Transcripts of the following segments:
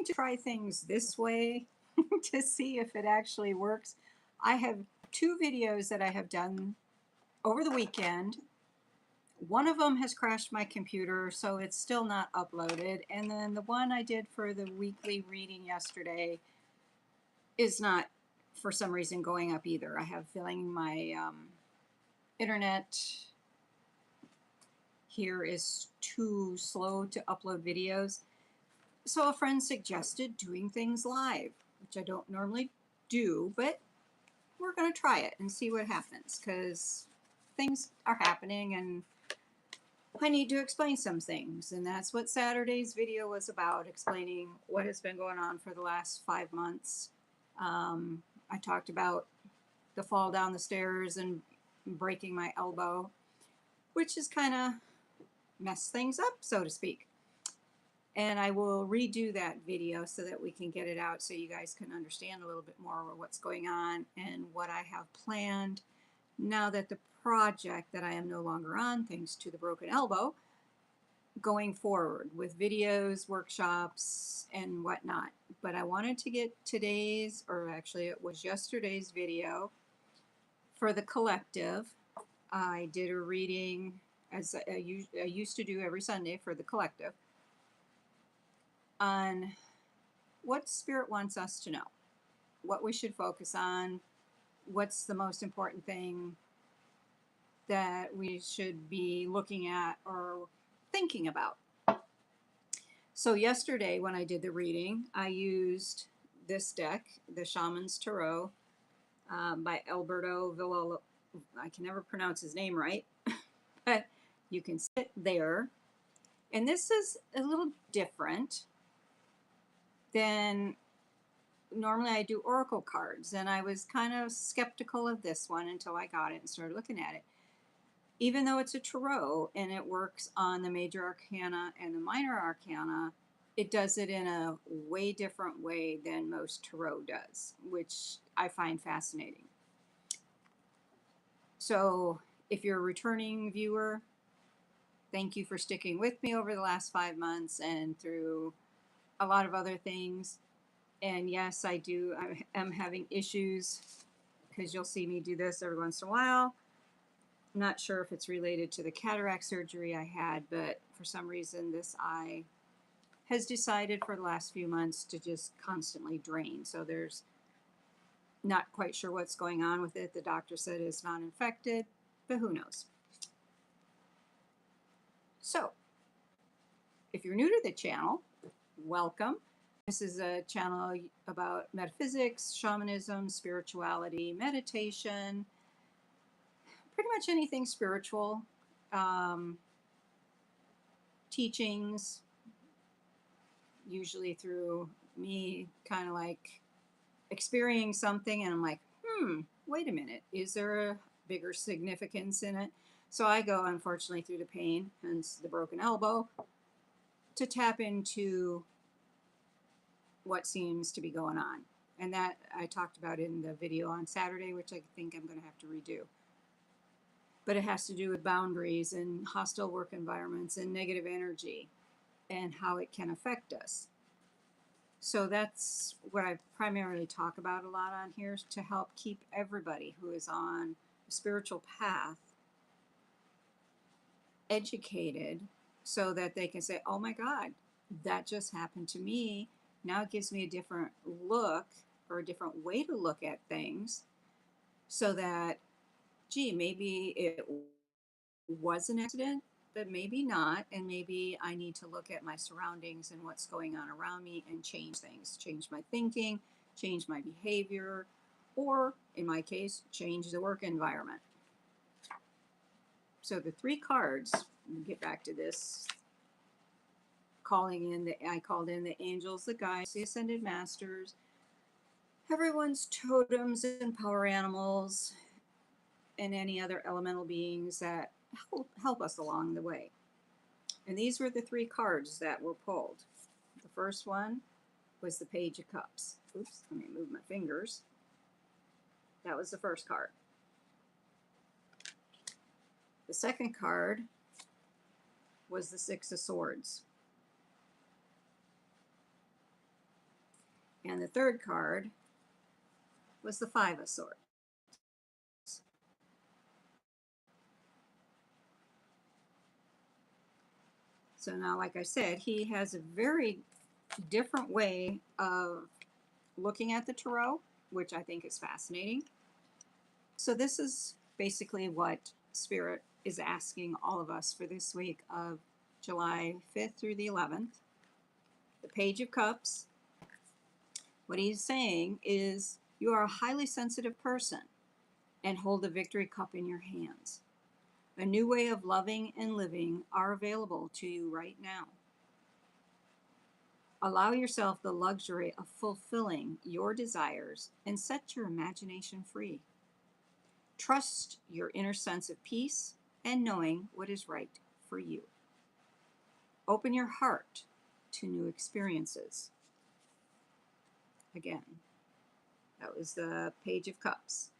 going to try things this way to see if it actually works. I have 2 videos that I have done over the weekend. One of them has crashed my computer, so it's still not uploaded. And then the one I did for the weekly reading yesterday is not, for some reason, going up either. I have a feeling my internet here is too slow to upload videos. So a friend suggested doing things live, which I don't normally do, but we're going to try it and see what happens, because things are happening and I need to explain some things. And that's what Saturday's video was about, explaining what has been going on for the last 5 months. I talked about the fall down the stairs and breaking my elbow, which has kind of messed things up, so to speak. And I will redo that video so that we can get it out so you guys can understand a little bit more what's going on and what I have planned now that the project that I am no longer on, thanks to the broken elbow, going forward with videos, workshops, and whatnot. But I wanted to get today's, or actually it was yesterday's video for the collective. I did a reading, as I used to do every Sunday for the collective, on what Spirit wants us to know, what we should focus on, what's the most important thing that we should be looking at or thinking about. So yesterday when I did the reading, I used this deck, the Shaman's Tarot, by Alberto Villolo. I can never pronounce his name right, but you can see it there. And this is a little different than normally I do oracle cards, and I was kind of skeptical of this one until I got it and started looking at it. Even though it's a tarot and it works on the major arcana and the minor arcana, it does it in a way different way than most tarot does, which I find fascinating. So if you're a returning viewer, thank you for sticking with me over the last 5 months and through a lot of other things. And yes, I am having issues, because you'll see me do this every once in a while. I'm not sure if it's related to the cataract surgery I had, but for some reason this eye has decided for the last few months to just constantly drain. So there's not quite sure what's going on with it. The doctor said it's not infected, but who knows. So if you're new to the channel, welcome. This is a channel about metaphysics, shamanism, spirituality, meditation, pretty much anything spiritual, teachings, usually through me kind of like experiencing something and I'm like, wait a minute, is there a bigger significance in it? So I go, unfortunately, through the pain, hence the broken elbow, to tap into what seems to be going on. And that I talked about in the video on Saturday, which I think I'm going to have to redo. But it has to do with boundaries and hostile work environments and negative energy and how it can affect us. So that's what I primarily talk about a lot on here, to help keep everybody who is on a spiritual path educated so that they can say, oh my God, that just happened to me. Now it gives me a different look or a different way to look at things, so that, gee, maybe it was an accident, but maybe not, and maybe I need to look at my surroundings and what's going on around me and change things, change my thinking, change my behavior, or in my case, change the work environment. So the 3 cards, let me get back to this, I called in the angels, the guides, the ascended masters, everyone's totems and power animals, and any other elemental beings that help us along the way. And these were the 3 cards that were pulled. The first one was the Page of Cups. Oops, let me move my fingers. That was the first card. The second card was the 6 of Swords. And the third card was the Five of Swords. So now, like I said, he has a very different way of looking at the tarot, which I think is fascinating. So this is basically what Spirit is asking all of us for this week of July 5th through the 11th. The Page of Cups. What he's saying is you are a highly sensitive person and hold the victory cup in your hands. A new way of loving and living are available to you right now. Allow yourself the luxury of fulfilling your desires and set your imagination free. Trust your inner sense of peace and knowing what is right for you. Open your heart to new experiences. Again, that was the Page of Cups.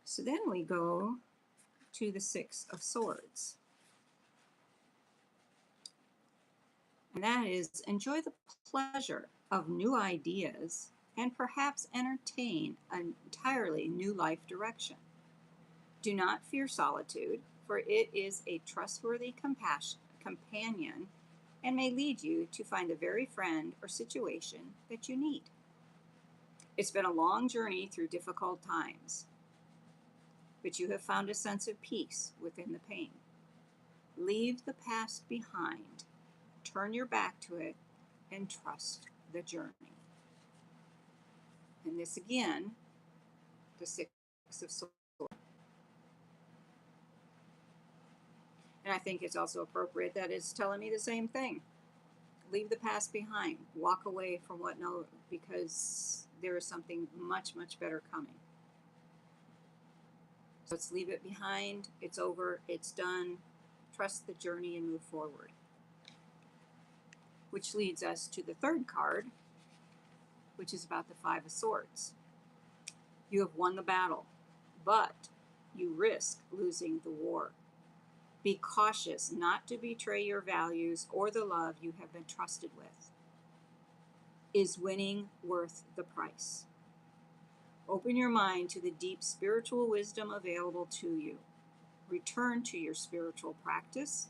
So then we go to the Six of Swords. And that is enjoy the pleasure of new ideas and perhaps entertain an entirely new life direction. Do not fear solitude, for it is a trustworthy companion and may lead you to find the very friend or situation that you need. It's been a long journey through difficult times, but you have found a sense of peace within the pain. Leave the past behind, turn your back to it, and trust the journey. And this again, the Six of Swords. And I think it's also appropriate that it's telling me the same thing. Leave the past behind. Walk away from what no, because there is something much, much better coming. So let's leave it behind. It's over. It's done. Trust the journey and move forward. Which leads us to the third card, which is about the Five of Swords. You have won the battle, but you risk losing the war. Be cautious not to betray your values or the love you have been trusted with. Is winning worth the price? Open your mind to the deep spiritual wisdom available to you. Return to your spiritual practice,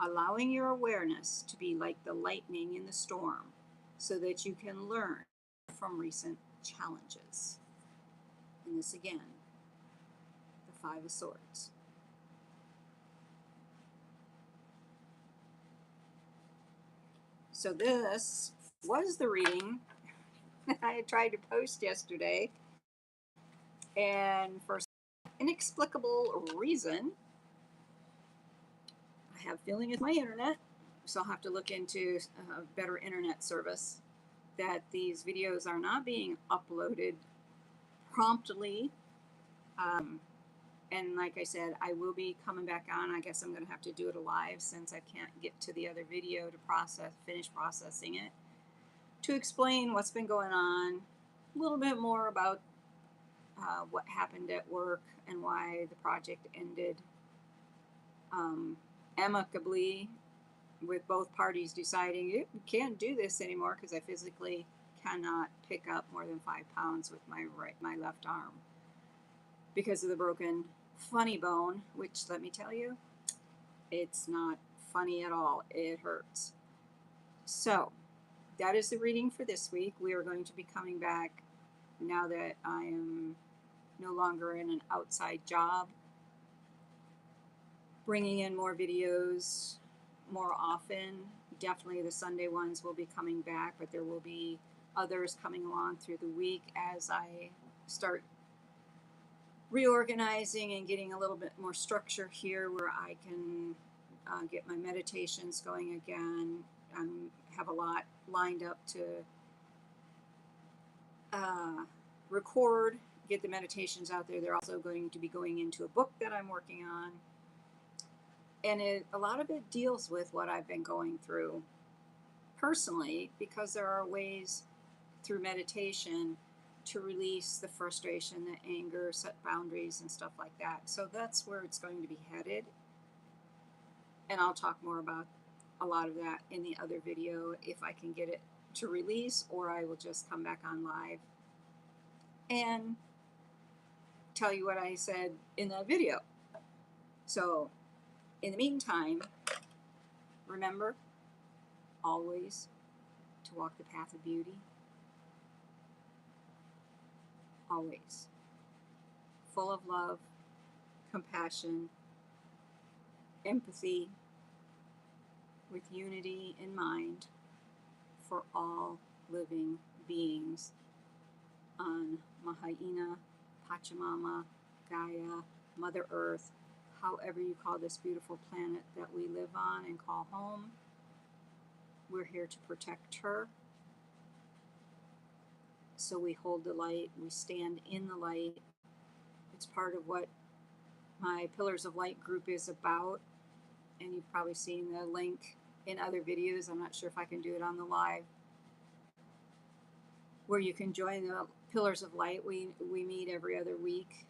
allowing your awareness to be like the lightning in the storm, so that you can learn from recent challenges. And this again, the Five of Swords. So this was the reading that I had tried to post yesterday, and for some inexplicable reason, I have a feeling it's my internet, so I'll have to look into a better internet service, that these videos are not being uploaded promptly. And like I said, I will be coming back on. I guess I'm going to have to do it live since I can't get to the other video to finish processing it, to explain what's been going on, a little bit more about what happened at work and why the project ended amicably, with both parties deciding you can't do this anymore because I physically cannot pick up more than 5 pounds with my left arm because of the broken funny bone, which, let me tell you, it's not funny at all. It hurts. So that is the reading for this week. We are going to be coming back now that I am no longer in an outside job, bringing in more videos more often. Definitely the Sunday ones will be coming back, but there will be others coming along through the week as I start reorganizing and getting a little bit more structure here, where I can get my meditations going again. I have a lot lined up to record, get the meditations out there. They're also going to be going into a book that I'm working on. And a lot of it deals with what I've been going through personally, because there are ways through meditation to release the frustration, the anger, set boundaries and stuff like that. So that's where it's going to be headed. And I'll talk more about a lot of that in the other video if I can get it to release, or I will just come back on live and tell you what I said in that video. So in the meantime, remember always to walk the path of beauty. Always. Full of love, compassion, empathy, with unity in mind for all living beings on Mahaina, Pachamama, Gaia, Mother Earth, however you call this beautiful planet that we live on and call home. We're here to protect her. So we hold the light, we stand in the light. It's part of what my Pillars of Light group is about. And you've probably seen the link in other videos. I'm not sure if I can do it on the live, where you can join the Pillars of Light. We meet every other week,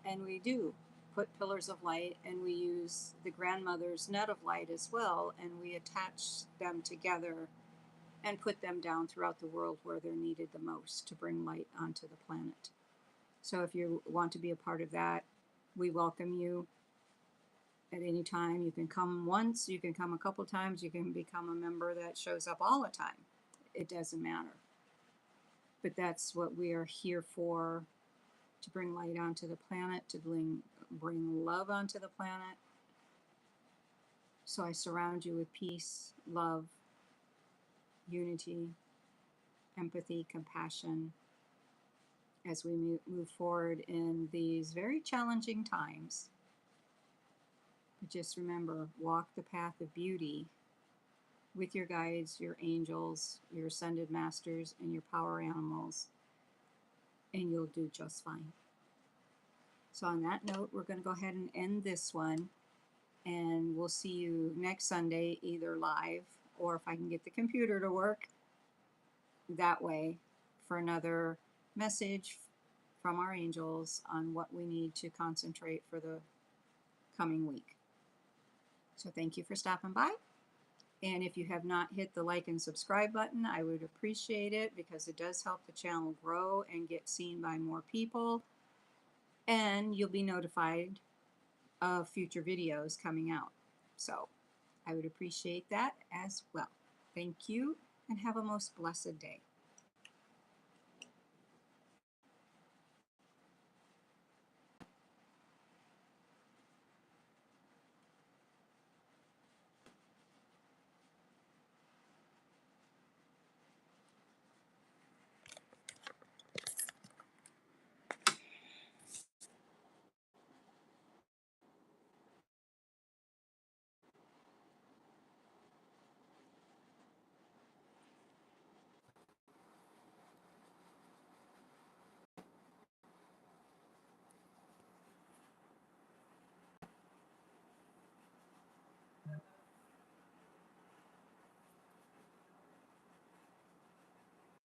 and we do put Pillars of Light, and we use the grandmother's net of light as well, and we attach them together and put them down throughout the world where they're needed the most to bring light onto the planet. So if you want to be a part of that, we welcome you at any time. You can come once, you can come a couple times, you can become a member that shows up all the time. It doesn't matter. But that's what we are here for, to bring light onto the planet, to bring love onto the planet. So I surround you with peace, love, unity, empathy, compassion as we move forward in these very challenging times. But just remember, walk the path of beauty with your guides, your angels, your ascended masters, and your power animals, and you'll do just fine. So on that note, we're going to go ahead and end this one, and we'll see you next Sunday, either live or if I can get the computer to work that way, for another message from our angels on what we need to concentrate for the coming week. So thank you for stopping by. And if you have not hit the like and subscribe button, I would appreciate it, because it does help the channel grow and get seen by more people. And you'll be notified of future videos coming out. So I would appreciate that as well. Thank you, and have a most blessed day.